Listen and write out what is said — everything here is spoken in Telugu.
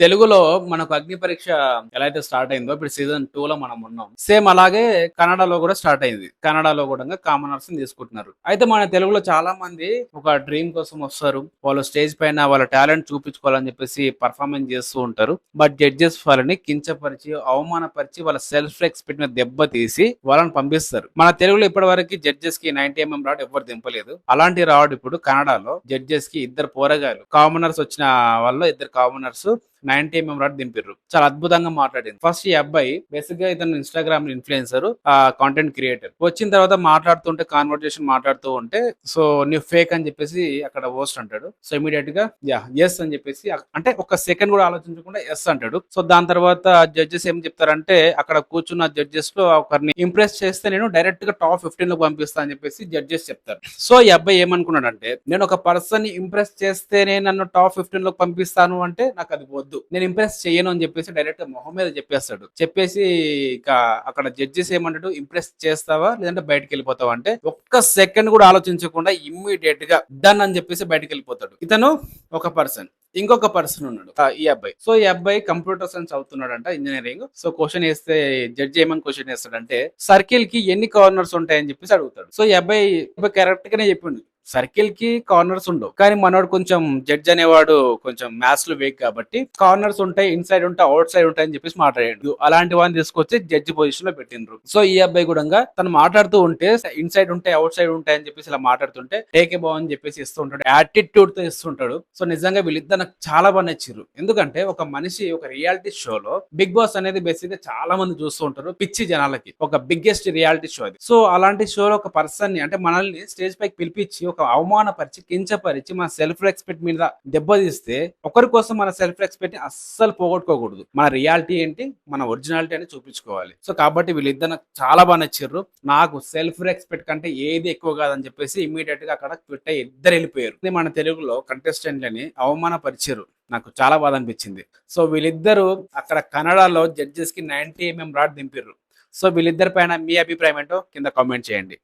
తెలుగులో మనకు అగ్ని పరీక్ష ఎలా అయితే స్టార్ట్ అయిందో ఇప్పుడు సీజన్ 2 లో మనం ఉన్నాం. సేమ్ అలాగే కన్నడలో కూడా స్టార్ట్ అయింది. కన్నడలో కూడా కామనర్స్ తీసుకుంటున్నారు. అయితే మన తెలుగులో చాలా మంది ఒక డ్రీమ్ కోసం వస్తారు. వాళ్ళు స్టేజ్ పైన వాళ్ళ టాలెంట్ చూపించుకోవాలని చెప్పేసి పర్ఫార్మెన్స్ చేస్తూ ఉంటారు. బట్ జడ్జెస్ వాళ్ళని కించపరిచి, అవమానపరిచి వాళ్ళ సెల్ఫ్ రెస్పెక్ట్ మీద దెబ్బ తీసి వాళ్ళని పంపిస్తారు. మన తెలుగులో ఇప్పటి వరకు జడ్జెస్ కి 90 రాడ్ ఎవరు దింపలేదు. అలాంటి రాడ్ ఇప్పుడు కన్నడలో జడ్జెస్ కి ఇద్దరు పోరగాలు కామనర్స్ వచ్చిన వాళ్ళు ఇద్దరు కామనర్స్ 90 రాడ్ దింపిర్రు. చాలా అద్భుతంగా మాట్లాడింది. ఫస్ట్ ఈ అబ్బాయి బేసిక్ గా ఇతను ఇన్స్టాగ్రామ్ ఇన్ఫ్లుయెన్సర్, కాంటెంట్ క్రియేటర్. వచ్చిన తర్వాత మాట్లాడుతుంటే కాన్వర్జేషన్ మాట్లాడుతూ ఉంటే సో నువ్వు ఫేక్ అని చెప్పేసి అక్కడ హోస్ట్ అంటాడు. సో ఇమీడియట్ గా ఎస్ అని చెప్పేసి అంటే ఒక సెకండ్ కూడా ఆలోచించకుండా ఎస్ అంటాడు. సో దాని తర్వాత జడ్జెస్ ఏం చెప్తారంటే అక్కడ కూర్చున్న జడ్జెస్ లో ఒకరిని ఇంప్రెస్ చేస్తే నేను డైరెక్ట్ గా టాప్ 15 లో పంపిస్తా అని చెప్పేసి జడ్జెస్ చెప్తారు. సో ఈ అబ్బాయి ఏమనుకున్నాడంటే నేను ఒక పర్సన్ ని ఇంప్రెస్ చేస్తేనే నన్ను టాప్ 15 లో పంపిస్తాను అంటే నాకు అది వద్దు, నేను ఇంప్రెస్ చేయను అని చెప్పేసి డైరెక్ట్ మొహం మీద చెప్పేస్తాడు. చెప్పేసి ఇక అక్కడ జడ్జెస్ ఏమంటాడు, ఇంప్రెస్ చేస్తావా లేదంటే బయటకు వెళ్ళిపోతావా అంటే ఒక్క సెకండ్ కూడా ఆలోచించకుండా ఇమ్మీడియట్ గా డన్ అని చెప్పేసి బయటకు వెళ్ళిపోతాడు. ఇతను ఒక పర్సన్, ఇంకొక పర్సన్ ఉన్నాడు ఈ అబ్బాయి. సో ఈ అబ్బాయి కంప్యూటర్ సైన్స్ అవుతున్నాడంట, ఇంజనీరింగ్. సో క్వశ్చన్ వేస్తే జడ్జి ఏమని క్వశ్చన్ వేస్తాడంటే సర్కిల్ కి ఎన్ని కార్నర్స్ ఉంటాయని చెప్పేసి అడుగుతాడు. సో ఈ అబ్బాయి కరెక్ట్ గానే చెప్పిండు, సర్కిల్ కి కార్నర్స్ ఉండవు. కానీ మనోడు కొంచెం జడ్జ్ అనేవాడు కొంచెం మ్యాథ్స్ లో వేక్ కాబట్టి కార్నర్స్ ఉంటాయి, ఇన్సైడ్ ఉంటాయి, అవుట్ సైడ్ ఉంటాయి అని చెప్పేసి మాట్లాడాడు. అలాంటి వాడిని తీసుకొచ్చి జడ్జి పొజిషన్ లో పెట్టిండ్రు. సో ఈ అబ్బాయి కూడా తను మాట్లాడుతూ ఉంటే ఇన్సైడ్ ఉంటాయి, అవుట్ సైడ్ ఉంటాయి అని చెప్పేసి ఇలా మాట్లాడుతుంటే టేక్ ఏ బావ్ అని చెప్పేసి ఇస్తూ ఉంటాడు, యాటిట్యూడ్ తో ఇస్తుంటాడు. సో నిజంగా వీళ్ళిద్దరు నాకు చాలా బాగా నచ్చారు. ఎందుకంటే ఒక మనిషి ఒక రియాలిటీ షోలో, బిగ్ బాస్ అనేది బేసిక్ గా చాలా మంది చూస్తూ ఉంటారు, పిచ్చి జనాలకి ఒక బిగ్గెస్ట్ రియాలిటీ షో అది. సో అలాంటి షోలో ఒక పర్సన్ ని అంటే మనల్ని స్టేజ్ పైకి పిలిపించి ఒక అవమానపరిచి, కించపరిచి మన సెల్ఫ్ రెస్పెక్ట్ మీద దెబ్బతీస్తే ఒకరి కోసం మన సెల్ఫ్ రెస్పెక్ట్ ని అస్సలు పోగొట్టుకోకూడదు. మన రియాలిటీ ఏంటి, మన ఒరిజినాలిటీ అని చూపించుకోవాలి. సో కాబట్టి వీళ్ళిద్దరు నాకు చాలా బాగా నచ్చారు. నాకు సెల్ఫ్ రెస్పెక్ట్ కంటే ఏది ఎక్కువ కాదని చెప్పేసి ఇమ్మీడియట్ గా అక్కడ ట్విట్ అయ్యి ఇద్దరు వెళ్ళిపోయారు. ఇది మన తెలుగులో కంటెస్టెంట్లని అవమానపరిచారు. నాకు చాలా బాధ అనిపించింది. సో వీళ్ళిద్దరూ అక్కడ కన్నడలో జడ్జెస్ కి 90 రాడ్ దింపిర్రు. సో వీళ్ళిద్దరి పైన మీ అభిప్రాయం ఏంటో కింద కామెంట్ చేయండి.